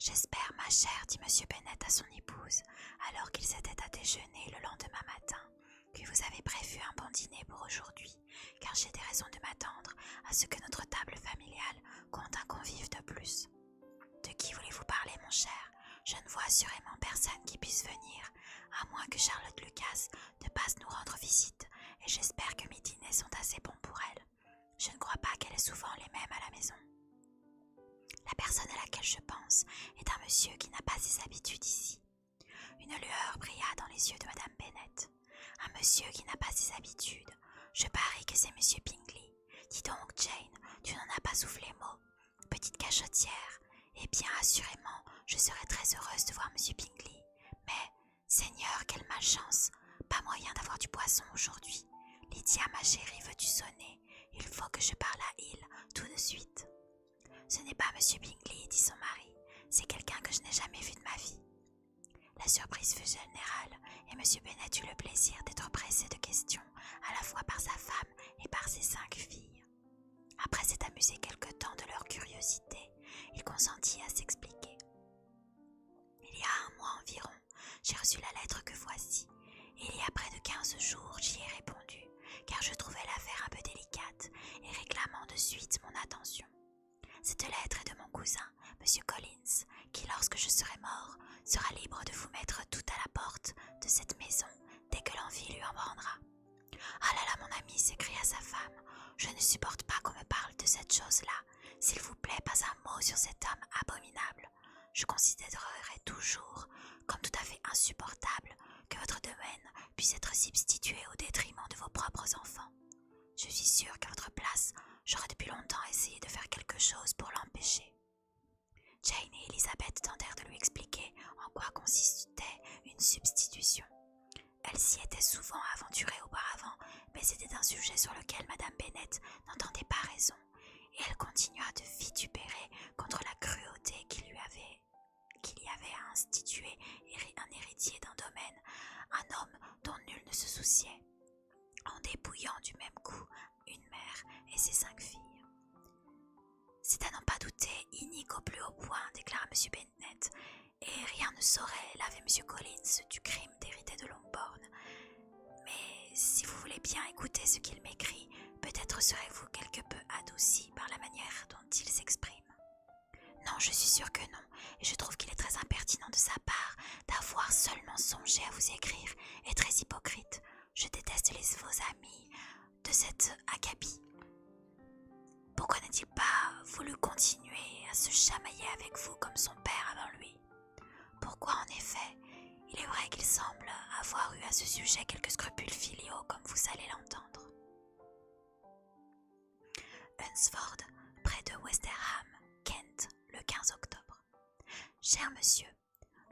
J'espère, ma chère, dit M. Bennet à son épouse, alors qu'ils étaient à déjeuner le lendemain matin, que vous avez prévu un bon dîner pour aujourd'hui, car j'ai des raisons de m'attendre à ce que notre table familiale compte un convive de plus. De qui voulez-vous parler, mon cher? Je ne vois assurément personne qui puisse venir, à moins que Charlotte Lucas ne passe nous rendre visite, et j'espère que mes dîners sont assez bons pour elle. Je ne crois pas qu'elle ait souvent les mêmes à la maison. La personne à laquelle je pense est un monsieur qui n'a pas ses habitudes ici. Une lueur brilla dans les yeux de Madame Bennet. Un monsieur qui n'a pas ses habitudes. Je parie que c'est monsieur Bingley. Dis donc, Jane, tu n'en as pas soufflé mot. Petite cachotière. Eh bien, assurément, je serais très heureuse de voir monsieur Bingley. Mais, Seigneur, quelle malchance! Pas moyen d'avoir du poisson aujourd'hui. Lydia, ma chérie, veux-tu sonner? Il faut que je parle à Hill tout de suite. Ce n'est pas monsieur Bingley, dit son mari. C'est quelqu'un que je n'ai jamais vu de ma vie. La surprise fut générale, et M. Bennet eut le plaisir d'être pressé de questions, à la fois par sa femme et par ses 5 filles. Après s'être amusé quelque temps de leur curiosité, il consentit à s'expliquer. Il y a un mois environ, j'ai reçu la lettre que voici, et il y a près de 15 jours j'y ai répondu, car je trouvais l'affaire un peu délicate et réclamant de suite mon attention. Cette lettre est de mon cousin, M. Collins, qui, lorsque je serai mort, sera libre de vous mettre tout à la porte de cette maison dès que l'envie lui en rendra. « Ah là là, mon ami, s'écria sa femme, je ne supporte pas qu'on me parle de cette chose-là. S'il vous plaît, pas un mot sur cet homme abominable. Je considérerai toujours comme tout à fait insupportable que votre domaine puisse être substitué au détriment de vos propres enfants. Je suis sûre qu'à votre place, j'aurais depuis longtemps essayé de faire quelque chose pour l'empêcher. » Jane et Elizabeth tentèrent de lui expliquer en quoi consistait une substitution. Elle s'y était souvent aventurée auparavant, mais c'était un sujet sur lequel Madame Bennet n'entendait pas raison, et elle continua de vitupérer contre la cruauté qu'il y avait à instituer un héritier d'un domaine, un homme dont nul ne se souciait, en dépouillant du même coup une mère et ses 5 filles. C'est à n'en pas douter inique au plus haut point, déclara M. Bennet, et rien ne saurait laver M. Collins du crime d'hériter de Longbourn. Mais si vous voulez bien écouter ce qu'il m'écrit, peut-être serez-vous quelque peu adouci par la manière dont il s'exprime. Non, je suis sûre que non, et je trouve qu'il est très impertinent de sa part d'avoir seulement songé à vous écrire, et très hypocrite. Je déteste vos amis de cet acabit. Pourquoi n'a-t-il pas voulu continuer à se chamailler avec vous comme son père avant lui? Pourquoi, en effet? Il est vrai qu'il semble avoir eu à ce sujet quelques scrupules filiaux, comme vous allez l'entendre. Hunsford, près de Westerham, Kent, le 15 octobre. Cher monsieur,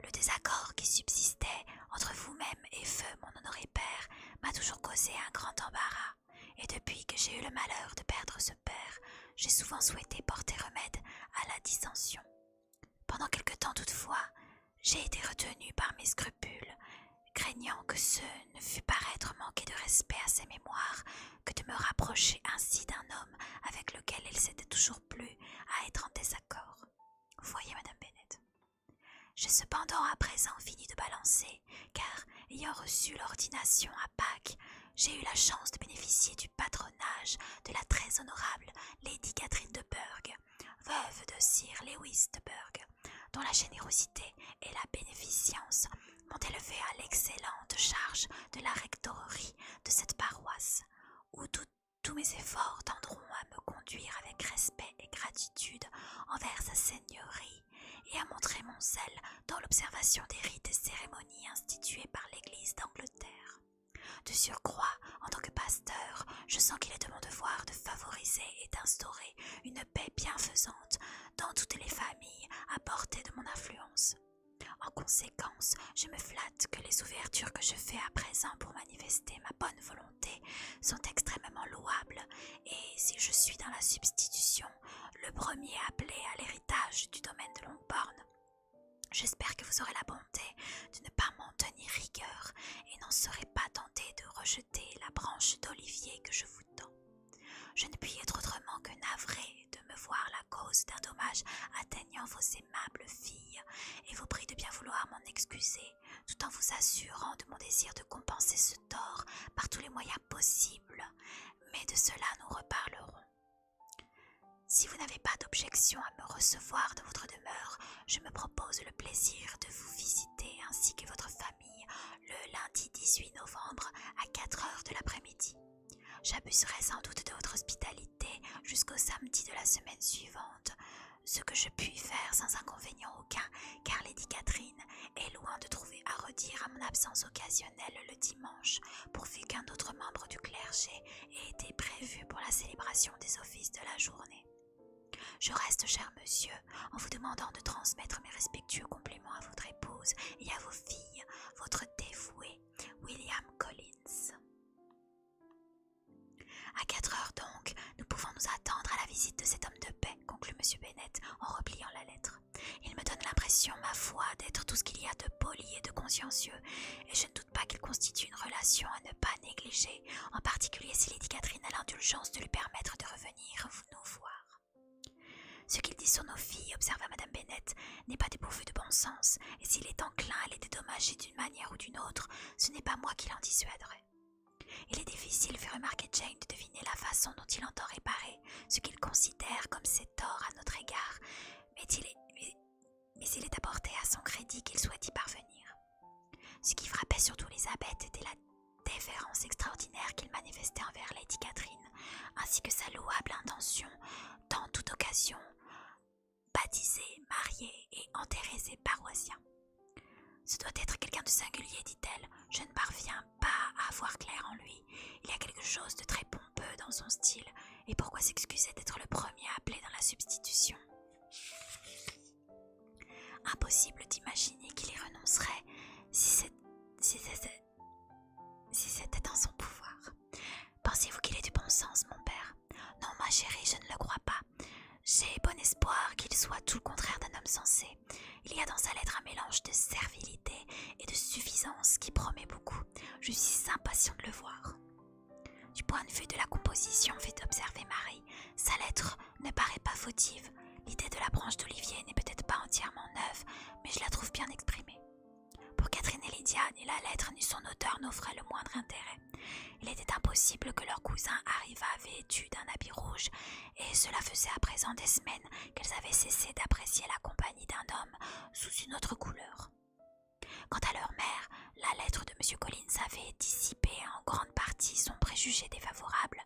le désaccord qui subsistait entre vous-même et feu mon honoré père m'a toujours causé un grand embarras, et depuis que j'ai eu le malheur de perdre ce père, j'ai souvent souhaité porter remède à la dissension. Pendant quelque temps toutefois, j'ai été retenu par mes scrupules, craignant que ce ne fût paraître manquer de respect à ses mémoires que de me rapprocher ainsi d'un homme avec lequel il s'était toujours plu à être en désaccord. Vous voyez, Madame Bennet. J'ai cependant à présent fini de balancer, car, ayant reçu l'ordination à Pâques, j'ai eu la chance de bénéficier du patronage de la très honorable Lady Catherine de Burgh, veuve de Sir Lewis de Burgh, dont la générosité et la bénéficence m'ont élevé à l'excellente charge de la rectorerie de cette paroisse, où tous mes efforts tendront à me conduire avec respect et gratitude envers sa seigneurie et à montrer mon zèle dans l'observation des rites et cérémonies institués par l'Église d'Angleterre. De surcroît, en tant que pasteur, je sens qu'il est de mon devoir de favoriser et d'instaurer une paix bienfaisante dans toutes les familles à portée de mon influence. En conséquence, je me flatte que les ouvertures que je fais à présent pour manifester ma bonne volonté sont extrêmement louables, et si je suis dans la substitution, le premier appelé à l'héritage du domaine de Longbourn, j'espère que vous aurez la bonté de ne pas m'en tenir rigueur et n'en serez pas tenté de rejeter la branche d'olivier que je vous tends. Je ne puis être autrement que navrée de me voir la cause d'un dommage atteignant vos aimables filles, et vous prie de bien vouloir m'en excuser, tout en vous assurant de mon désir de compenser ce tort par tous les moyens possibles, mais de cela nous reparlerons. Si vous n'avez pas d'objection à me recevoir dans votre demeure, je me propose le plaisir de vous visiter ainsi que votre famille le lundi 18 novembre à 4 heures de l'après-midi. J'abuserai sans doute de votre hospitalité jusqu'au samedi de la semaine suivante, ce que je puis faire sans inconvénient aucun, car Lady Catherine est loin de trouver à redire à mon absence occasionnelle le dimanche, pourvu qu'un autre membre du clergé ait été prévu pour la célébration des offices de la journée. Je reste, cher monsieur, en vous demandant de transmettre mes respectueux compliments à votre épouse et à vos filles, votre dévoué William Collins. À 4 heures donc, nous pouvons nous attendre à la visite de cet homme de paix, conclut M. Bennet en repliant la lettre. Il me donne l'impression, ma foi, d'être tout ce qu'il y a de poli et de consciencieux, et je ne doute pas qu'il constitue une relation à ne pas négliger, en particulier si Lady Catherine a l'indulgence de lui permettre de revenir nous voir. Ce qu'il dit sur nos filles, observa Madame Bennet, n'est pas dépourvu de bon sens, et s'il est enclin à les dédommager d'une manière ou d'une autre, ce n'est pas moi qui l'en dissuaderai. Il est difficile, fit remarquer Jane, de deviner la façon dont il entend réparer ce qu'il considère comme ses torts à notre égard, mais il est apporté à son crédit qu'il souhaite y parvenir. Ce qui frappait surtout Elisabeth était la déférence extraordinaire qu'il manifestait envers Lady Catherine, ainsi que sa louable intention, dans toute occasion, baptiser, marier et enterrer ses paroissiens. Ce doit être quelqu'un de singulier, dit-elle. Je ne parviens pas à voir clair en lui. Il y a quelque chose de très pompeux dans son style, et pourquoi s'excuser d'être le premier appelé dans la substitution? Impossible d'imaginer qu'il y renoncerait si c'était en son pouvoir. Pensez-vous qu'il ait du bon sens, mon père? Non, ma chérie, je ne le crois pas. J'ai bon espoir qu'il soit tout le contraire d'un homme sensé. Il y a dans sa lettre un mélange de servilité et de suffisance qui promet beaucoup. Je suis impatient de le voir. Du point de vue de la composition, fit observer Marie, sa lettre ne paraît pas fautive. L'idée de la branche d'olivier n'est peut-être pas entièrement neuve, mais je la trouve bien exprimée. Pour Catherine et Lydia, ni la lettre ni son auteur n'offraient le moindre intérêt. Il était impossible que leur cousin arrivât vêtu d'un habit rouge, et cela faisait à présent des semaines qu'elles avaient cessé d'apprécier la compagnie d'un homme sous une autre couleur. Quant à leur mère, la lettre de M. Collins avait dissipé en grande partie son préjugé défavorable,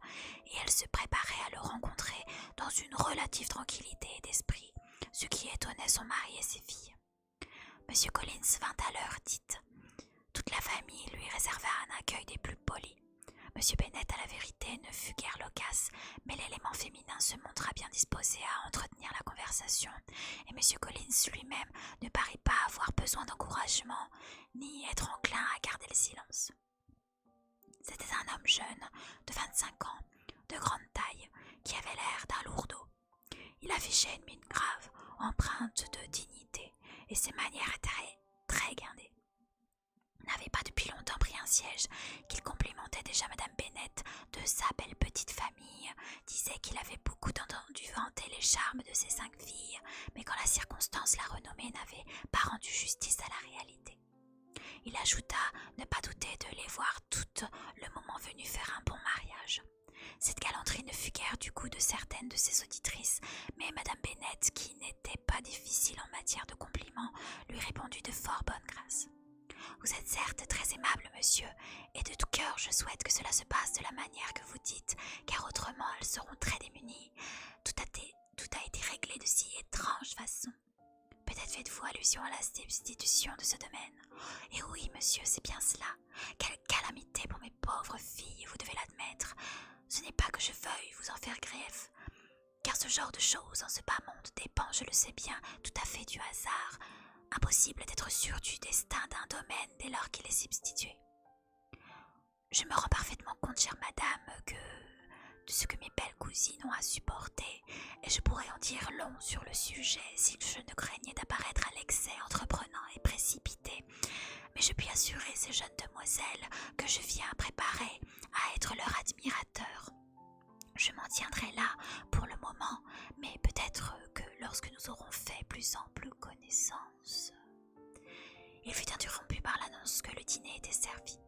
et elle se préparait à le rencontrer dans une relative tranquillité d'esprit, ce qui étonnait son mari et ses filles. M. Collins vint à l'heure dite. Toute la famille lui réserva un accueil des plus polis. M. Bennet, à la vérité, ne fut guère loquace, mais l'élément féminin se montra bien disposé à entretenir la conversation, et M. Collins lui-même ne parut pas avoir besoin d'encouragement, ni être enclin à garder le silence. C'était un homme jeune, de 25 ans, de grande taille, qui avait l'air d'un lourdeau. Il affichait une mine grave, empreinte de dignité, et ses manières étaient très guindées. N'avait pas depuis longtemps pris un siège, qu'il complimentait déjà Madame Bennet de sa belle petite famille, disait qu'il avait beaucoup entendu vanter les charmes de ses 5 filles, mais qu'en la circonstance la renommée n'avait pas rendu justice à la réalité. Il ajouta ne pas douter de les voir toutes le moment venu faire un bon mariage. Cette galanterie ne fut guère du goût de certaines de ses auditrices, mais Madame Bennet, qui n'était pas difficile en matière de compliments, lui répondit de fort bonne grâce. Vous êtes certes très aimable, monsieur, et de tout cœur je souhaite que cela se passe de la manière que vous dites, car autrement elles seront très démunies. Tout a été réglé de si étrange façon. Peut-être faites-vous allusion à la substitution de ce domaine. Et oui, monsieur, c'est bien cela. Quelle calamité pour mes pauvres filles, vous devez l'admettre. Ce n'est pas que je veuille vous en faire grief, car ce genre de choses en ce bas monde dépend, je le sais bien, tout à fait du hasard. Impossible d'être sûr du destin d'un domaine dès lors qu'il est substitué. Je me rends parfaitement compte, chère madame, de ce que mes belles cousines ont à supporter, et je pourrais en dire long sur le sujet si je ne craignais d'apparaître à l'excès entreprenant et précipité, mais je puis assurer ces jeunes demoiselles que je viens préparer à être leur admirateur. Je m'en tiendrait là pour le moment, mais peut-être que lorsque nous aurons fait plus ample connaissance. Il fut interrompu par l'annonce que le dîner était servi.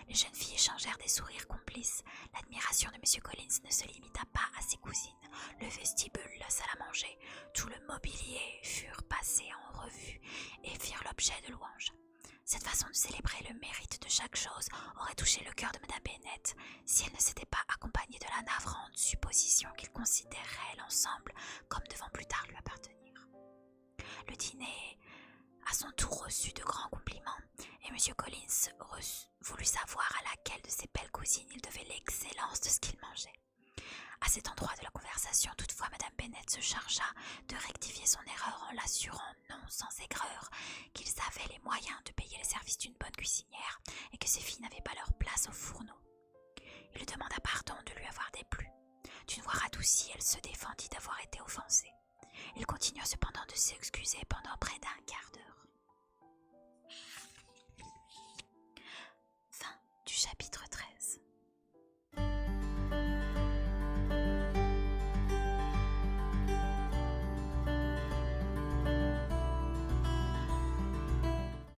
Les jeunes filles échangèrent des sourires complices. L'admiration de M. Collins ne se limita pas à ses cousines. Le vestibule, la salle à manger, tout le mobilier furent passés en revue et firent l'objet de louanges. Cette façon de célébrer le mérite de chaque chose aurait touché le cœur de Madame Bennet si elle ne s'était pas accompagnée de la navrante supposition qu'il considérait l'ensemble comme devant plus tard lui appartenir. Le dîner à son tour reçut de grands compliments, et M. Collins voulut savoir à laquelle de ses belles cousines il devait l'excellence de ce qu'il mangeait. À cet endroit de la conversation, toutefois, Madame Bennet se chargea de rectifier son erreur en l'assurant, non sans aigreur, qu'ils avaient les moyens de payer les services d'une bonne cuisinière et que ses filles n'avaient pas leur place au fourneau. Il lui demanda pardon de lui avoir déplu. D'une voix radoucie, elle se défendit d'avoir été offensée. Il continua cependant de s'excuser pendant près d'un quart d'heure.